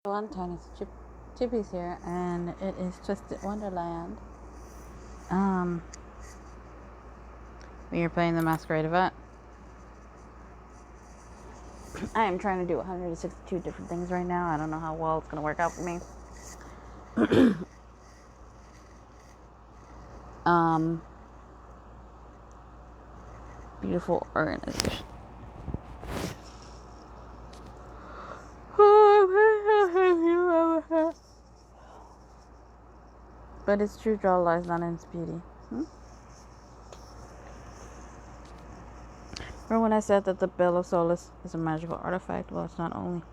One tiny Chippy's here, and it is Twisted Wonderland. Um, we are playing the masquerade event. I am trying to do 162 different things right now. I don't know how well it's gonna work out for me. um, Beautiful organization. But its true draw lies not in its beauty. Remember when I said that the Bell of Solace is a magical artifact? Well, it's not only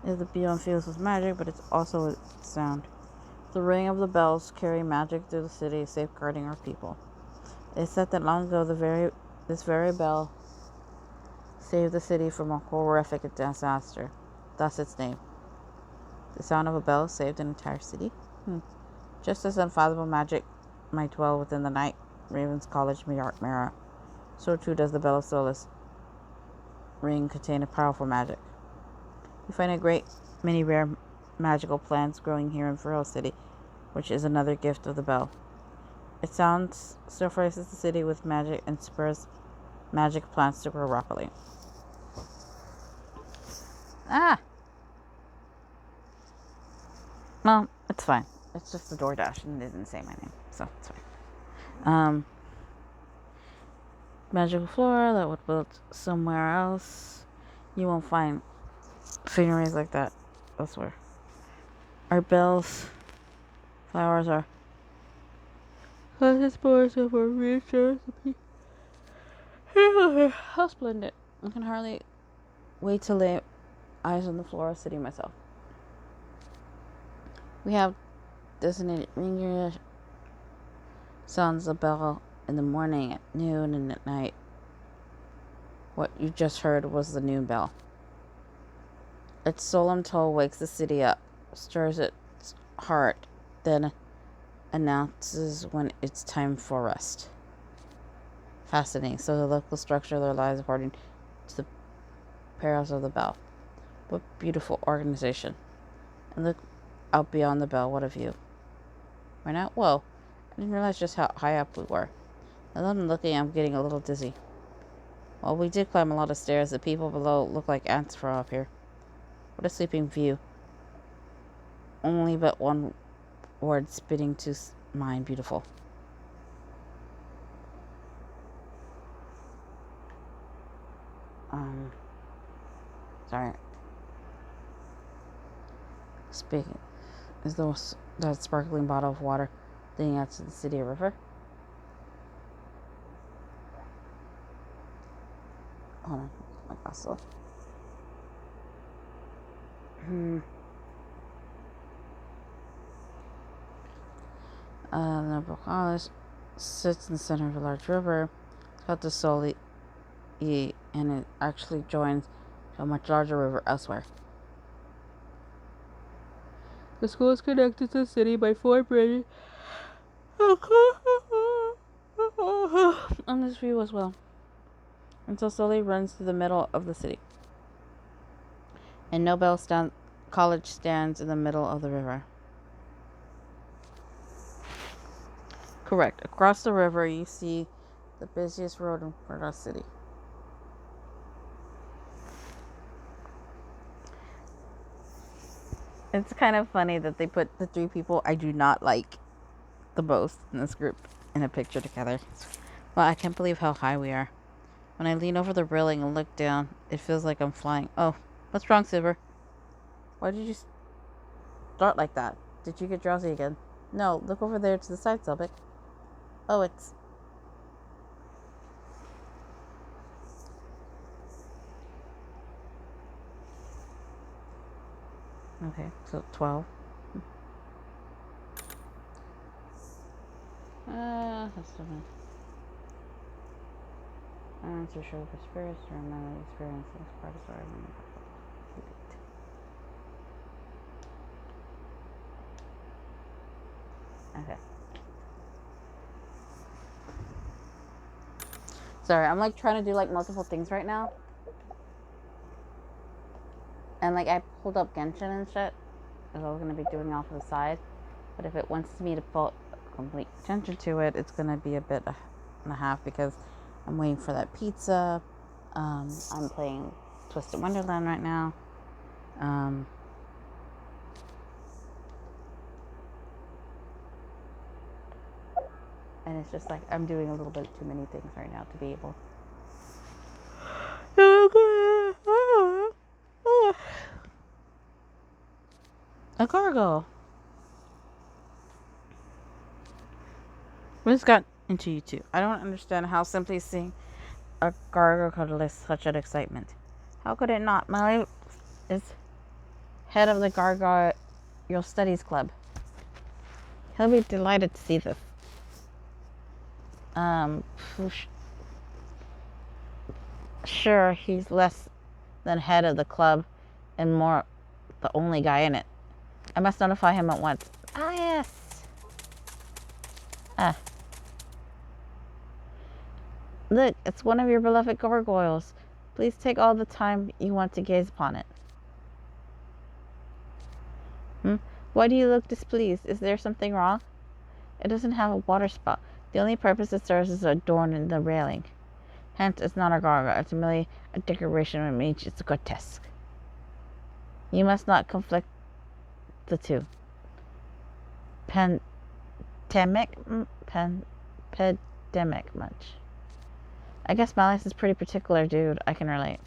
is the beyond feels with magic, but it's also a sound. The ring of the bells carry magic through the city, safeguarding our people. It is said that long ago this very bell saved the city from a horrific disaster. Thus its name. The sound of a bell saved an entire city. Just as unfathomable magic might dwell within the night Raven's College mirror, so too does the Bell of Solace ring contain a powerful magic. We find a great many rare magical plants growing here in Feral City, which is another gift of the bell. Its sound surfaces the city with magic and spurs magic plants to grow rapidly. No, it's fine. It's just the DoorDash and it didn't say my name, so it's fine. Magical flora that would build somewhere else. You won't find sceneries like that elsewhere. Our bells, flowers are pleasant spores of our reassurance. How splendid. I can hardly wait to lay eyes on the Flora City myself. We have designated ringers, sounds the bell in the morning, at noon, and at night. What you just heard was the noon bell. Its solemn toll wakes the city up, stirs its heart, then announces when it's time for rest. Fascinating. So the local structure of their lives according to the perils of the bell. What beautiful organization. And look out beyond the bell. What a view. Right now? Whoa. I didn't realize just how high up we were. Now that I'm looking, I'm getting a little dizzy. Well, we did climb a lot of stairs. The people below look like ants from up here. What a sweeping view. Only but one word spitting to mind. Beautiful. Sorry. Speaking, is that sparkling bottle of water leading out to the city river? Hold on, my glasses off. The Noble College sits in the center of a large river called the Soli, and it actually joins a much larger river elsewhere. The school is connected to the city by 4 bridges on this view as well. Until Soli runs through the middle of the city. And Nobel College stands in the middle of the river. Correct. Across the river, you see the busiest road in Feral City. It's kind of funny that they put the 3 people I do not like the most in this group in a picture together. Well, I can't believe how high we are. When I lean over the railing and look down, it feels like I'm flying. Oh, what's wrong, Silver? Why did you start like that? Did you get drowsy again? No, look over there to the side, Silver. Oh, it's... Okay, so 12. That's different. Answer show for spirits to remember the experience of this part of the story. Okay. Sorry, I'm like trying to do like multiple things right now. And like I pulled up Genshin and shit. is all going to be doing off to the side. But if it wants me to put complete attention to it, it's going to be a bit and a half because I'm waiting for that pizza. I'm playing Twisted Wonderland right now. And it's just like I'm doing a little bit too many things right now to be able. A gargoyle. What's got into you two? I don't understand how simply seeing a gargoyle could elicit such an excitement. How could it not? Molly is head of the Gargoyle Studies Club. He'll be delighted to see this. Sure, he's less than head of the club and more the only guy in it. I must notify him at once. Ah, yes. Look, it's one of your beloved gargoyles. Please take all the time you want to gaze upon it. Why do you look displeased? Is there something wrong? It doesn't have a water spout. The only purpose it serves is adorn in the railing. Hence, it's not a gargoyle. It's merely a decoration which means it's grotesque. You must not conflict the two. Pandemic much. I guess Malice is pretty particular, dude. I can relate.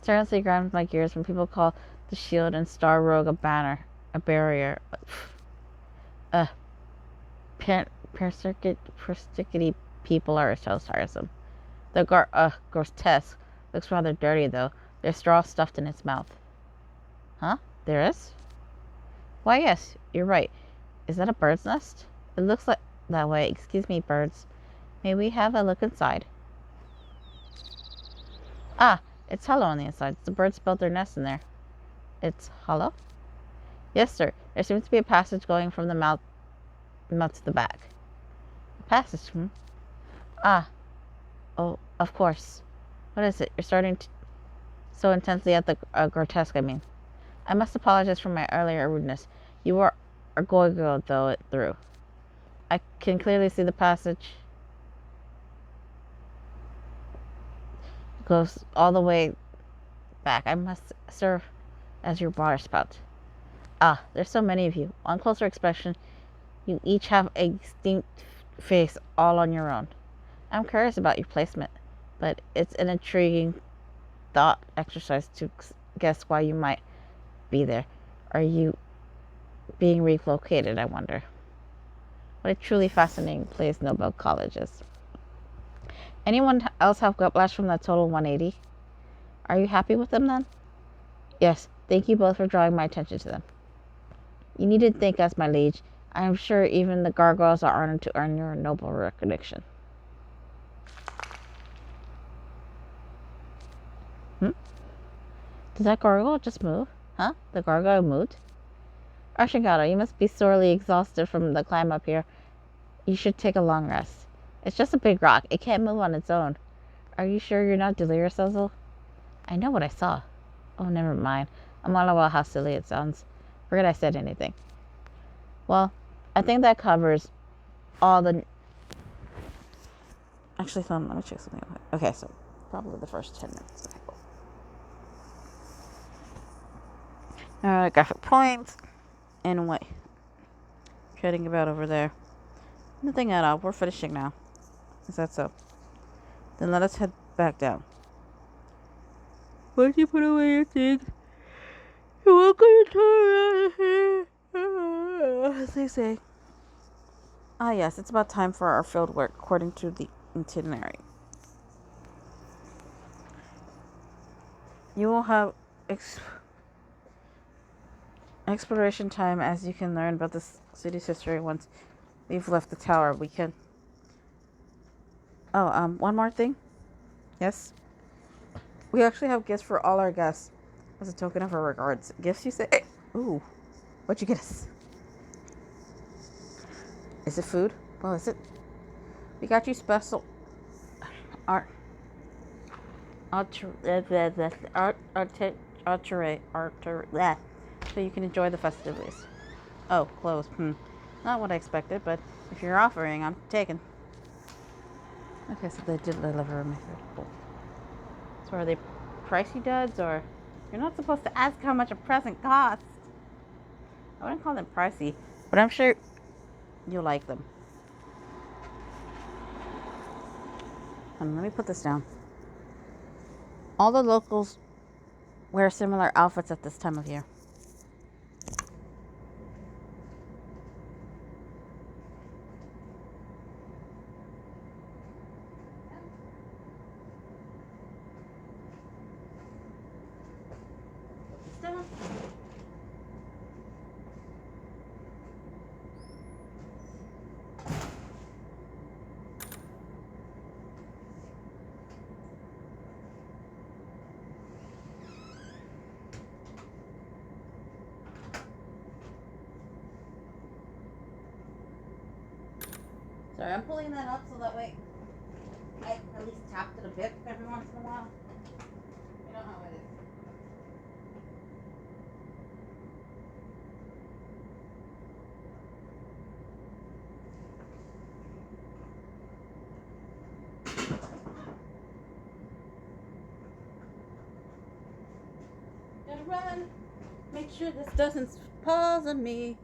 Seriously grinds my gears when people call the shield and Star Rogue a barrier. Persnickety people are so tiresome. The grotesque looks rather dirty, though. There's straw stuffed in its mouth. Huh? There is? Why, yes, you're right. Is that a bird's nest? It looks like that way. Excuse me, birds. May we have a look inside? Ah, it's hollow on the inside. The birds built their nest in there. It's hollow? Yes, sir. There seems to be a passage going from the mouth to the back. A passage, Ah. Oh, of course. What is it? You're starting so intensely at the grotesque, I mean. I must apologize for my earlier rudeness. You are a gargoyle, though it through. I can clearly see the passage goes all the way back. I must serve as your water spout. Ah, there's so many of you. On closer inspection, you each have a distinct face all on your own. I'm curious about your placement, but it's an intriguing thought exercise to guess why you might be there. Are you being relocated, I wonder? What a truly fascinating place Nobel College is. Anyone else have whiplash from that total 180? Are you happy with them then? Yes, thank you both for drawing my attention to them. You needn't thank us, my liege. I am sure even the gargoyles are honored to earn your noble recognition. Did that gargoyle just move? Huh? The gargoyle moved? Archangado, you must be sorely exhausted from the climb up here. You should take a long rest. It's just a big rock. It can't move on its own. Are you sure you're not delirious, Ozil? I know what I saw. Oh, never mind. I'm all about how silly it sounds. Forget I said anything. Well, I think that covers all the... Actually, hold on, let me check something out. Okay, so probably the first 10 minutes. Okay, cool. Graphic points. And what? Chatting about over there. Nothing at all. We're finishing now. Is that so? Then let us head back down. Once you put away your things, you're welcome to turn around here. As they say. Ah, yes, it's about time for our field work, according to the itinerary. You will have exploration time as you can learn about the city's history once we've left the tower. We can... Oh, one more thing. Yes? We actually have gifts for all our guests as a token of our regards. Gifts, you say? Ooh. What'd you get us? Is it food? Well, is it? We got you special so you can enjoy the festivities. Oh, clothes. Not what I expected, but if you're offering, I'm taking. Okay, so they did deliver my food. Cool. So are they pricey duds, or you're not supposed to ask how much a present costs? I wouldn't call them pricey, but I'm sure you'll like them. Let me put this down. All the locals wear similar outfits at this time of year. Sorry, I'm pulling that up so that way I at least tap it a bit every once in a while. You know how it is. Gotta run. Make sure this doesn't pause on me.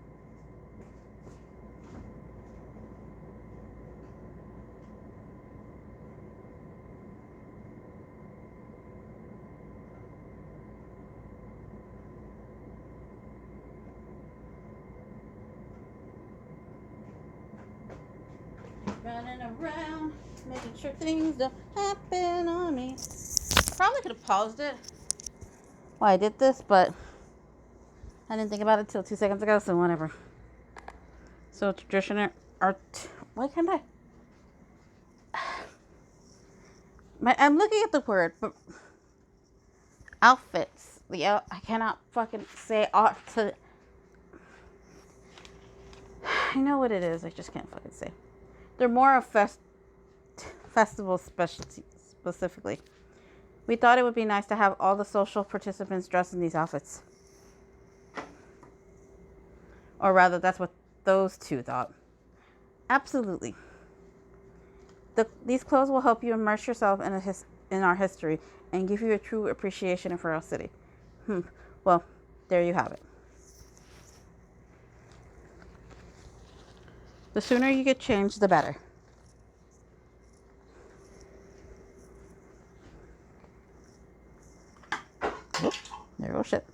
Running around, making sure things don't happen on me. Probably could have paused it while I did this, but I didn't think about it till 2 seconds ago, so whatever. So traditional art. Why can't I? I'm looking at the word, but outfits. I cannot fucking say art to. I know what it is. I just can't fucking say. They're more of festival specialty specifically. We thought it would be nice to have all the social participants dressed in these outfits. Or rather, that's what those two thought. Absolutely. These clothes will help you immerse yourself in our history and give you a true appreciation for our city. Well, there you have it. The sooner you get changed, the better. Oops, there goes shit.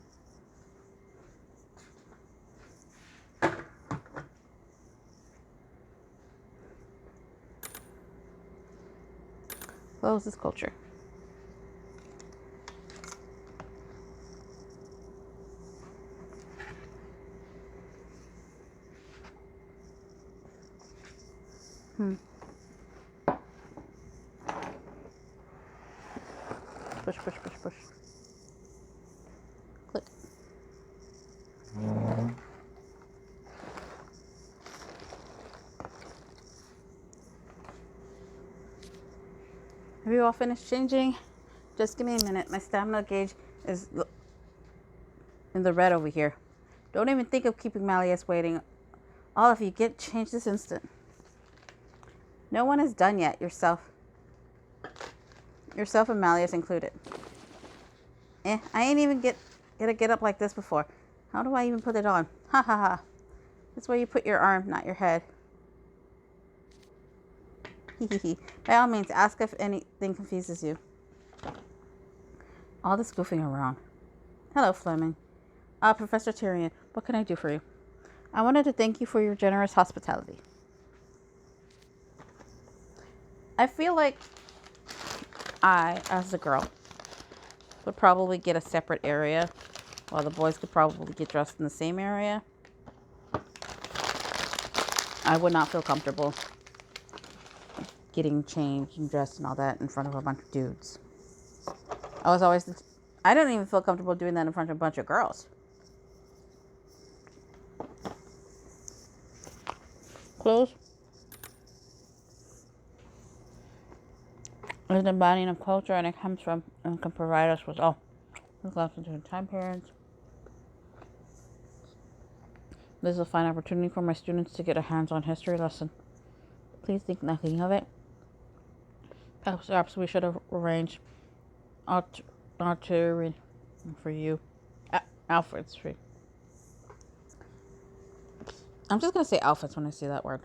Close this culture. Push, push, push, push. Click. Have you all finished changing? Just give me a minute. My stamina gauge is in the red over here. Don't even think of keeping Malleus waiting. All of you, get changed this instant. No one is done yet. Yourself and Malleus included. I ain't even get a get up like this before. How do I even put it on? Ha ha ha. That's where you put your arm, not your head. By all means, ask if anything confuses you. All this goofing around. Hello, Fleming. Professor Tyrion, what can I do for you? I wanted to thank you for your generous hospitality. I feel like I, as a girl, would probably get a separate area, while the boys could probably get dressed in the same area. I would not feel comfortable getting changed and dressed and all that in front of a bunch of dudes. I didn't even feel comfortable doing that in front of a bunch of girls. Clothes is an embodying of culture, and it comes from and can provide us with the lessons and time periods. This is a fine opportunity for my students to get a hands-on history lesson. Please think nothing of it. Perhaps we should have arranged artillery for you. Alfred's free. I'm just gonna say outfits when I see that word.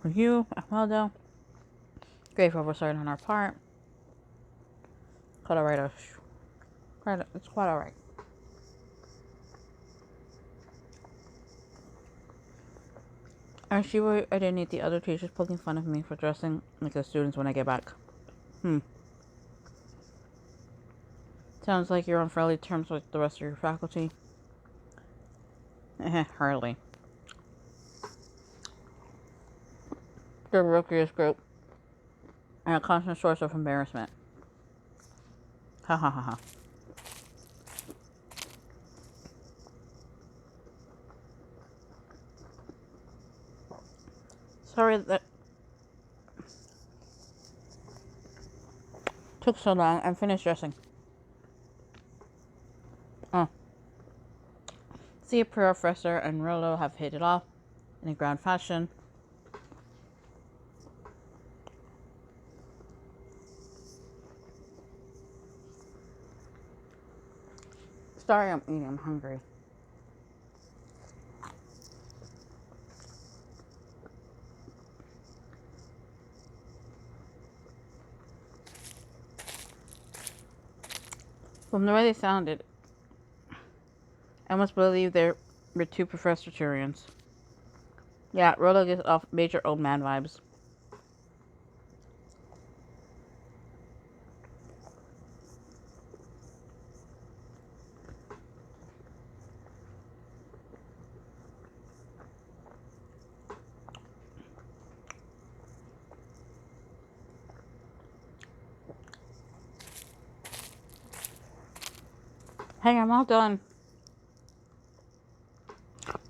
For you, Ameldo. Grave oversight on our part. Quite alright. It's quite alright. I see why I didn't need the other teachers poking fun of me for dressing like the students when I get back. Sounds like you're on friendly terms with the rest of your faculty. Hardly. The rookiest group. And a constant source of embarrassment. Ha ha ha ha. Sorry that took so long. I'm finished dressing. See, Professor and Rolo have hit it off in a grand fashion. Sorry, I'm eating. I'm hungry. From the way they sounded, I must believe they were two professorians. Yeah, Rolo gives off major old man vibes. Hey, I'm all done.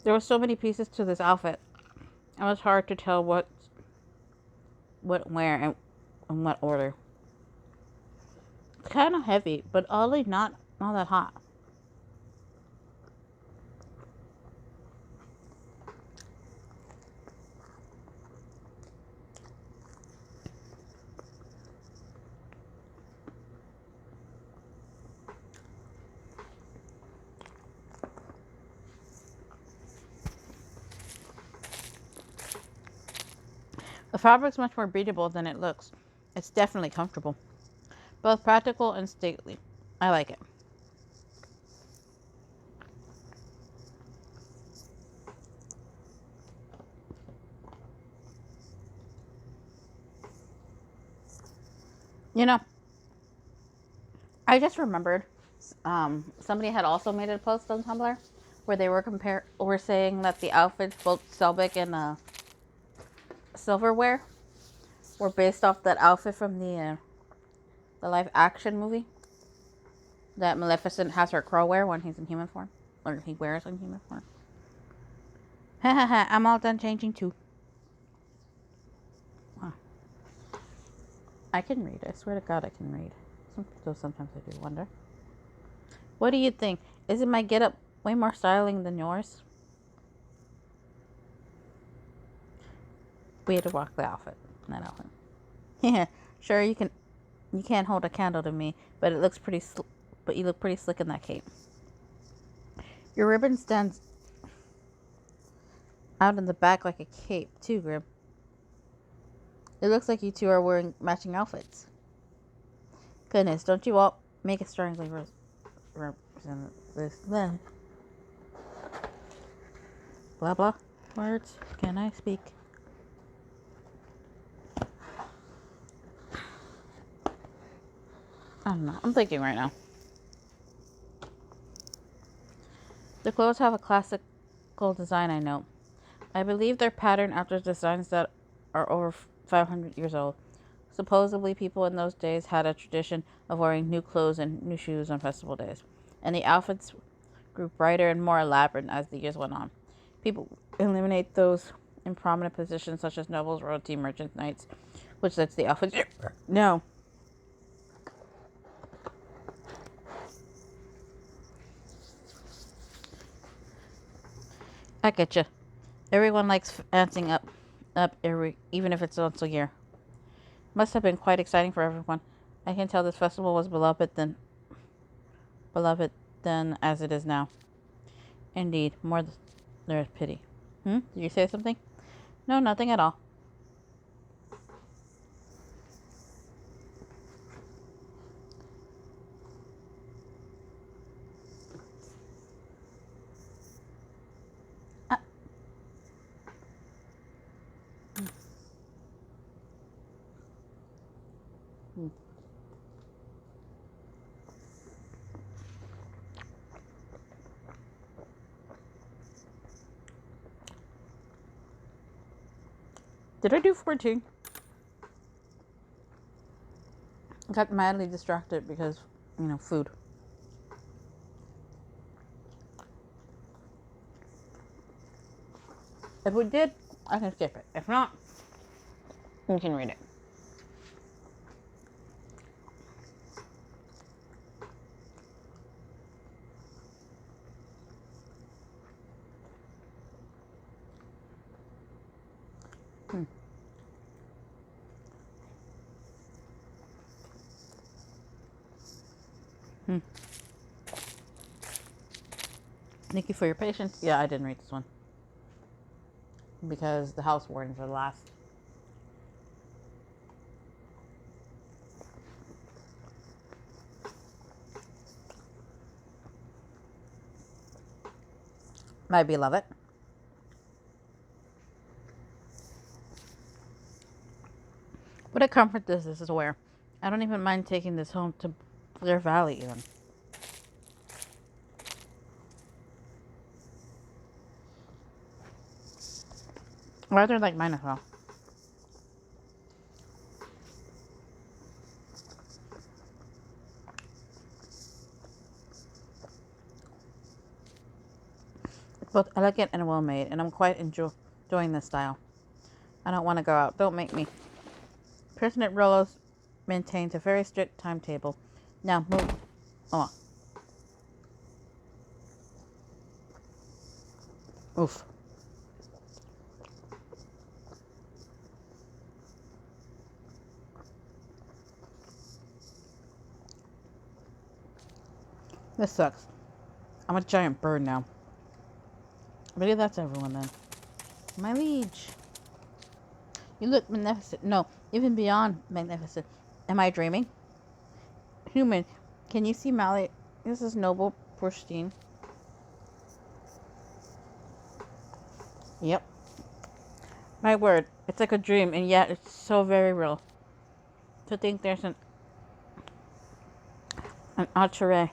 There were so many pieces to this outfit. It was hard to tell what where, and in what order. It's kind of heavy, but oddly not that hot. The fabric's much more breathable than it looks. It's definitely comfortable. Both practical and stately. I like it. You know, I just remembered somebody had also made a post on Tumblr where they were saying that the outfits, both Selbig and Silverware, were based off that outfit from the live action movie that Maleficent has her crow wear when he's in human form, or he wears in human form. Ha ha ha! I'm all done changing too. Wow. I can read. I swear to God, I can read. Though sometimes I do wonder. What do you think? Isn't my getup way more styling than yours? We had to rock the outfit. That outfit. Yeah, sure you can. You can't hold a candle to me, but it looks pretty. But you look pretty slick in that cape. Your ribbon stands out in the back like a cape too, Grim. It looks like you two are wearing matching outfits. Goodness, don't you all make it strongly represent this then? Blah blah. Words. Can I speak? I don't know. I'm thinking right now. The clothes have a classical design, I know. I believe they're patterned after designs that are over 500 years old. Supposedly, people in those days had a tradition of wearing new clothes and new shoes on festival days, and the outfits grew brighter and more elaborate as the years went on. People eliminate those in prominent positions such as nobles, royalty, merchants, knights, which lets the outfits... No. I get you. Everyone likes dancing even if it's once a year. Must have been quite exciting for everyone. I can tell this festival was beloved then as it is now. Indeed, more there's pity. Did you say something? No, nothing at all. Uh, hmm. Did I do 14? I got madly distracted because, food. If we did, I can skip it. If not, you can read it. Hmm. Hmm. Thank you for your patience. Yeah, I didn't read this one because the house wardens are last. My beloved. What a comfort this is to wear. I don't even mind taking this home to Blair Valley even. Rather like mine as well. It's both elegant and well made, and I'm quite enjoying this style. I don't want to go out. Don't make me. President Rollos maintains a very strict timetable. Now move on. Oof. This sucks. I'm a giant bird now. I believe that's everyone then. My liege. You look magnificent. No, even beyond magnificent. Am I dreaming? Human, can you see Mally? This is noble, pristine. Yep. My word, it's like a dream, and yet it's so very real. To think there's an autere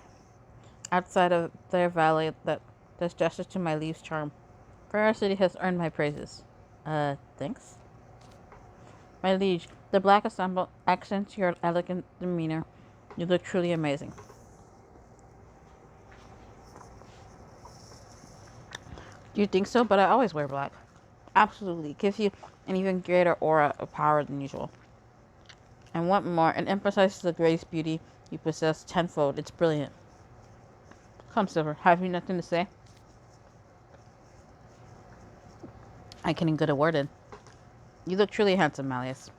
outside of their valley that does justice to my leaves charm. Ferrara City has earned my praises. Thanks? My liege, the black ensemble accents your elegant demeanor. You look truly amazing. Do you think so? But I always wear black. Absolutely. It gives you an even greater aura of power than usual. And what more, it emphasizes the grace beauty you possess tenfold. It's brilliant. Come, Silver, have you nothing to say? I can get a word in. You look truly handsome, Malleus.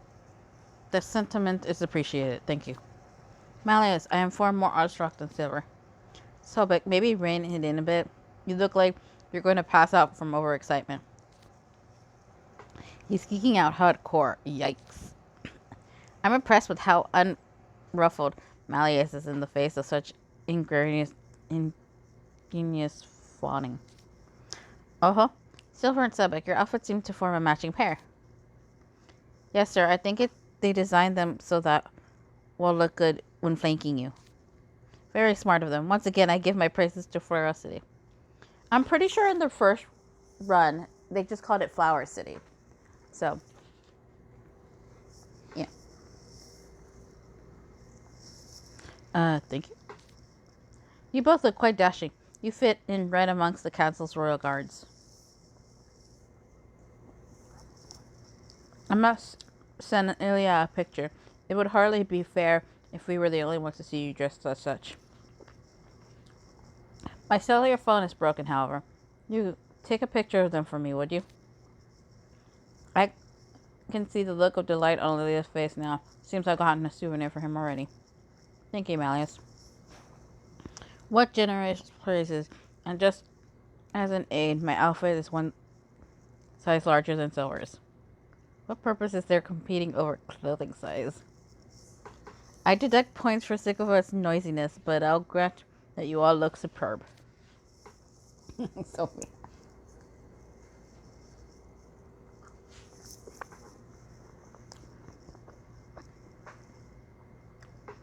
The sentiment is appreciated. Thank you. Malleus, I am far more awestruck than Silver. So, but maybe rein it in a bit. You look like you're going to pass out from overexcitement. He's geeking out hardcore. Yikes. I'm impressed with how unruffled Malleus is in the face of such ingenious fawning. Uh-huh. Silver and Sebek, your outfits seem to form a matching pair. Yes, sir. I think they designed them so that will look good when flanking you. Very smart of them. Once again, I give my praises to Flower City. I'm pretty sure in the first run, they just called it Flower City. So, yeah. Thank you. You both look quite dashing. You fit in right amongst the council's royal guards. I must send Ilya a picture. It would hardly be fair if we were the only ones to see you dressed as such. My cellular phone is broken, however. You Take a picture of them for me, would you? I can see the look of delight on Olivia's face now. Seems I've gotten a souvenir for him already. Thank you, Malleus. What generous praises. And just as an aid, my outfit is one size larger than Silver's. What purpose is there competing over clothing size? I deduct points for Sycophant's noisiness, but I'll grant that you all look superb. So mean.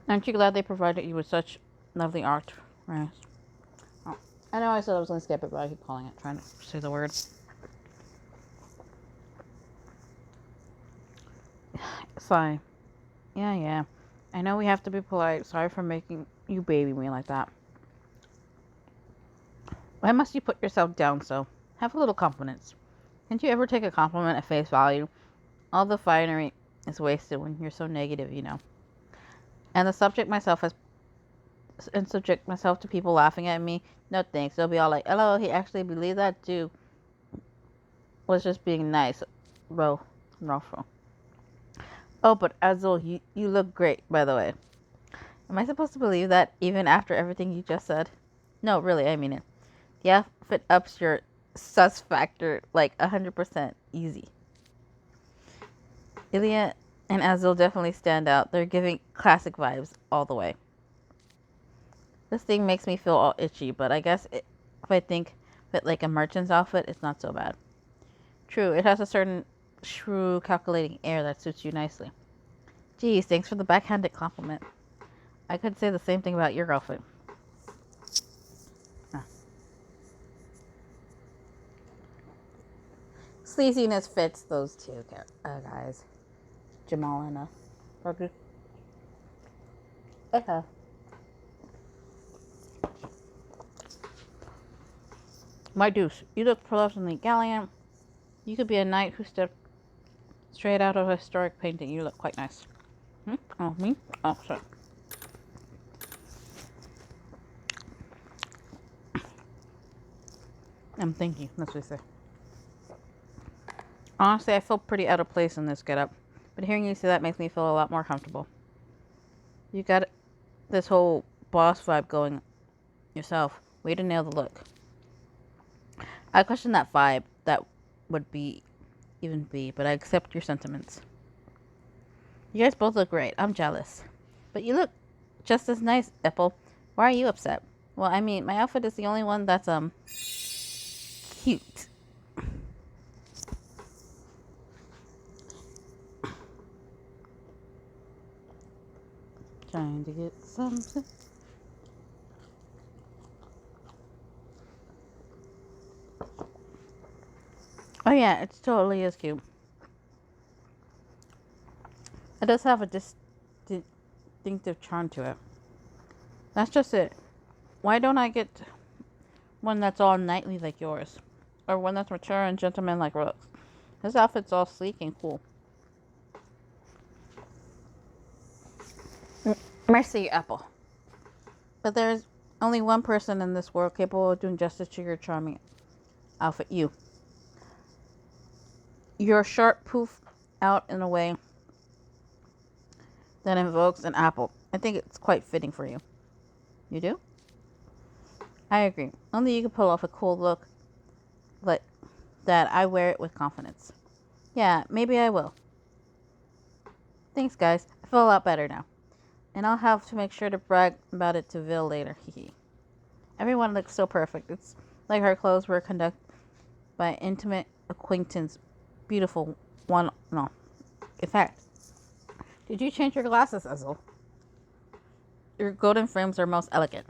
Aren't you glad they provided you with such lovely art? Right. Oh, I know I said I was going to skip it, but I keep calling it, trying to say the word. Sigh. Yeah. I know we have to be polite. Sorry for making you baby me like that. Why must you put yourself down so? Have a little confidence. Can't you ever take a compliment at face value? All the finery is wasted when you're so negative, you know. And subject myself to people laughing at me. No thanks. They'll be all like, "Hello, he actually believed that dude was just being nice." Bro, Ralph. Oh, but Azul, you look great, by the way. Am I supposed to believe that even after everything you just said? No, really, I mean it. The outfit ups your sus factor like 100% easy. Ilya and Azul definitely stand out. They're giving classic vibes all the way. This thing makes me feel all itchy, but I guess if I think of it like a merchant's outfit, it's not so bad. True, it has a certain shrewd, calculating air that suits you nicely. Geez, thanks for the backhanded compliment. I could say the same thing about your outfit. Huh. Sleaziness fits those two guys. Jamal and Roger. Okay. My deuce, you look pleasantly gallant. You could be a knight who stepped straight out of a historic painting. You look quite nice. Oh, me? Oh, sorry. Thank you. That's what I say. Honestly, I feel pretty out of place in this getup, but hearing you say that makes me feel a lot more comfortable. You got this whole boss vibe going yourself. Way to nail the look. I question that vibe. That would even be, but I accept your sentiments. You guys both look great. I'm jealous. But you look just as nice, Ethel. Why are you upset? Well, I mean, my outfit is the only one that's, cute. Trying to get something. Oh yeah, it totally is cute. It does have a distinctive charm to it. That's just it. Why don't I get one that's all knightly like yours? Or one that's mature and gentleman like Rook's? His outfit's all sleek and cool. Mercy, Apple. But there's only one person in this world capable of doing justice to your charming outfit. You. Your sharp poof out in a way that invokes an apple. I think it's quite fitting for you. You do? I agree. Only you can pull off a cool look like that. I wear it with confidence. Yeah, maybe I will. Thanks, guys. I feel a lot better now. And I'll have to make sure to brag about it to Vil later. Hee. Everyone looks so perfect. It's like her clothes were conducted by an intimate acquaintance. Beautiful one. No. In fact, did you change your glasses, Ezel? Your golden frames are most elegant.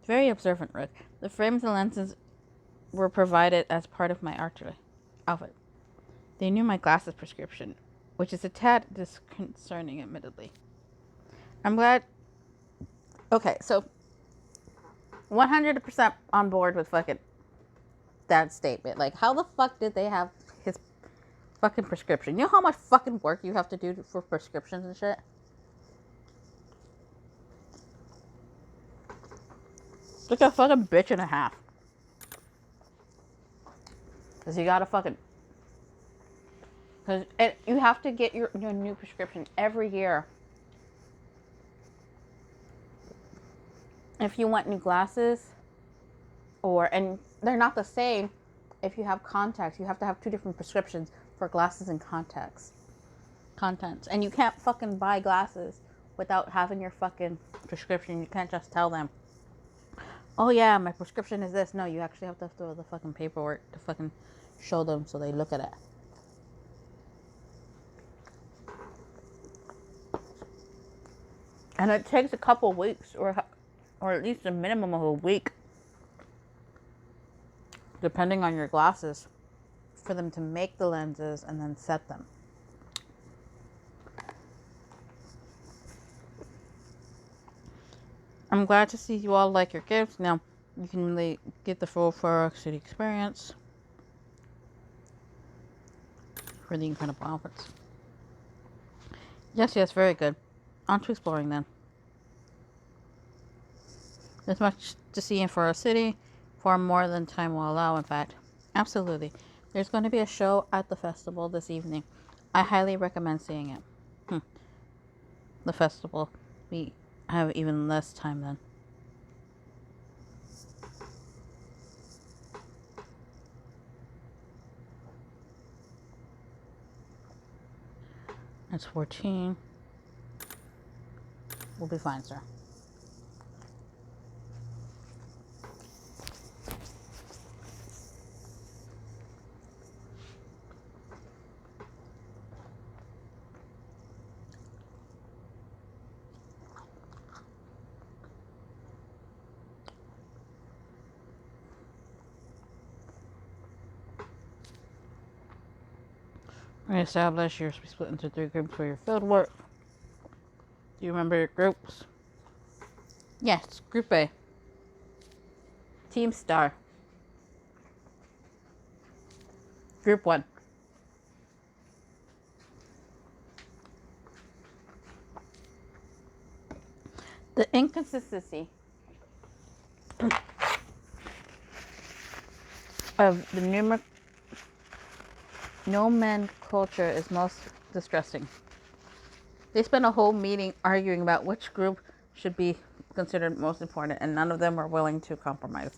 Very observant, Rick. The frames and lenses were provided as part of my outfit. They knew my glasses prescription, which is a tad disconcerting, admittedly. I'm glad. Okay, so 100% on board with fucking that statement. Like, how the fuck did they have his fucking prescription? You know how much fucking work you have to do for prescriptions and shit? Like a fucking bitch and a half. Because you gotta fucking... Because you have to get your new prescription every year. If you want new glasses, and they're not the same. If you have contacts, you have to have 2 different prescriptions for glasses and contacts. And you can't fucking buy glasses without having your fucking prescription. You can't just tell them, oh yeah, my prescription is this. No, you actually have to throw the fucking paperwork to fucking show them so they look at it. And it takes a couple weeks or at least a minimum of a week, depending on your glasses, for them to make the lenses and then set them. I'm glad to see you all like your gifts. Now, you can really get the full Far City experience for the incredible outfits. Yes, very good. On to exploring then. There's much to see in Far City, far more than time will allow, in fact. Absolutely. There's going to be a show at the festival this evening. I highly recommend seeing it. The festival. We have even less time then. That's 14. We'll be fine, sir. Reestablish you're split into 3 groups for your field work. Do you remember your groups? Yes, Group A. Team Star. Group 1. The inconsistency of the nomenclature is most distressing. They spent a whole meeting arguing about which group should be considered most important, and none of them were willing to compromise.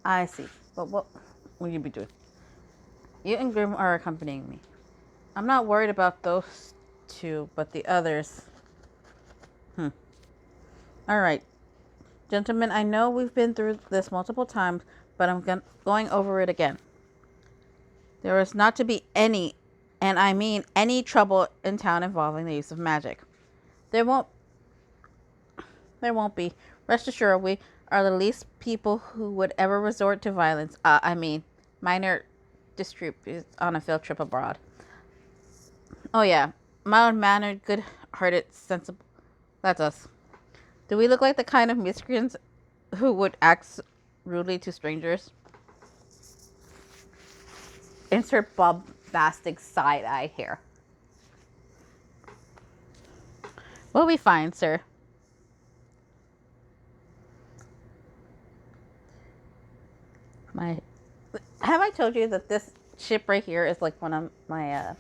I see. But what will you be doing? You and Grim are accompanying me. I'm not worried about those 2, but the others. Alright. Gentlemen, I know we've been through this multiple times, but I'm going over it again. There is not to be any, and I mean any, trouble in town involving the use of magic. There won't be. Rest assured, we are the least people who would ever resort to violence. Minor disputes on a field trip abroad. Oh yeah, mild-mannered, good-hearted, sensible. That's us. Do we look like the kind of miscreants who would act rudely to strangers? Insert bombastic side eye here. We'll be fine, sir. Have I told you that this ship right here is like one of my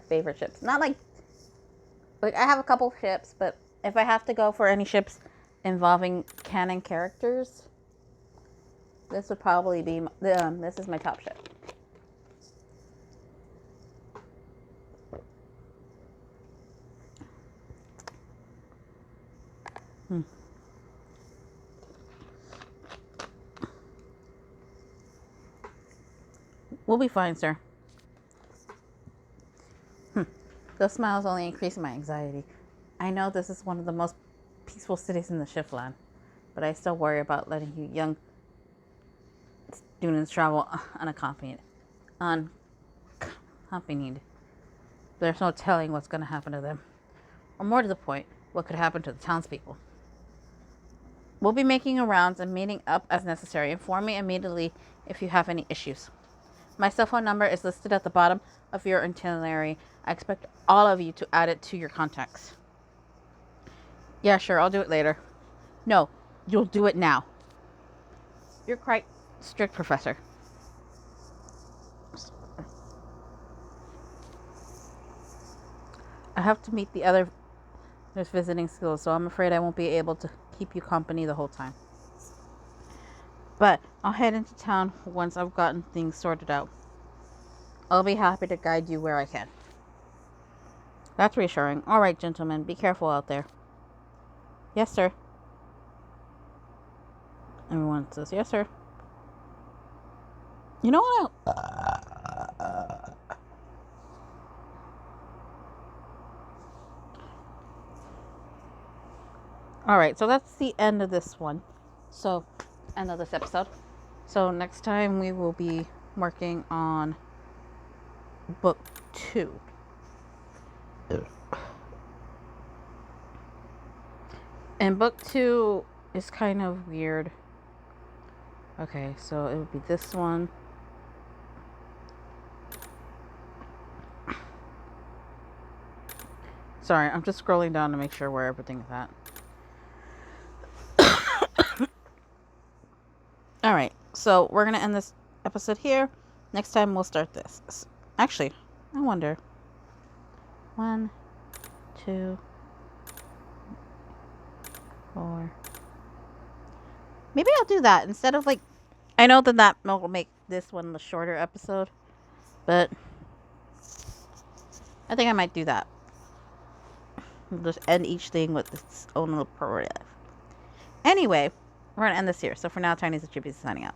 favorite ships? Not like I have a couple ships, but if I have to go for any ships involving canon characters, this would probably be this is my top ship. We'll be fine, sir. Those smiles only increase my anxiety. I know this is one of the most peaceful cities in the Shiftland, but I still worry about letting you young students travel unaccompanied. There's no telling what's going to happen to them. Or more to the point, what could happen to the townspeople. We'll be making rounds and meeting up as necessary. Inform me immediately if you have any issues. My cell phone number is listed at the bottom of your itinerary. I expect all of you to add it to your contacts. Yeah, sure, I'll do it later. No, you'll do it now. You're quite strict, Professor. have to meet the other there's visiting schools, so I'm afraid I won't be able to keep you company the whole time. But I'll head into town once I've gotten things sorted out. I'll be happy to guide you where I can. That's reassuring. All right, gentlemen, be careful out there. Yes, sir. Everyone says, yes, sir. You know what? All right, so that's the end of this one. So, end of this episode. So, next time we will be working on book 2. And book 2 is kind of weird. Okay, so it would be this one. Sorry, I'm just scrolling down to make sure where everything is at. Alright, so we're going to end this episode here. Next time we'll start this. Actually, I wonder. 1, 2, 4. Maybe I'll do that instead of like. I know that will make this one the shorter episode, but I think I might do that. We'll just end each thing with its own little paragraph. Anyway, we're going to end this here. So for now, Chinese Chippy is signing out.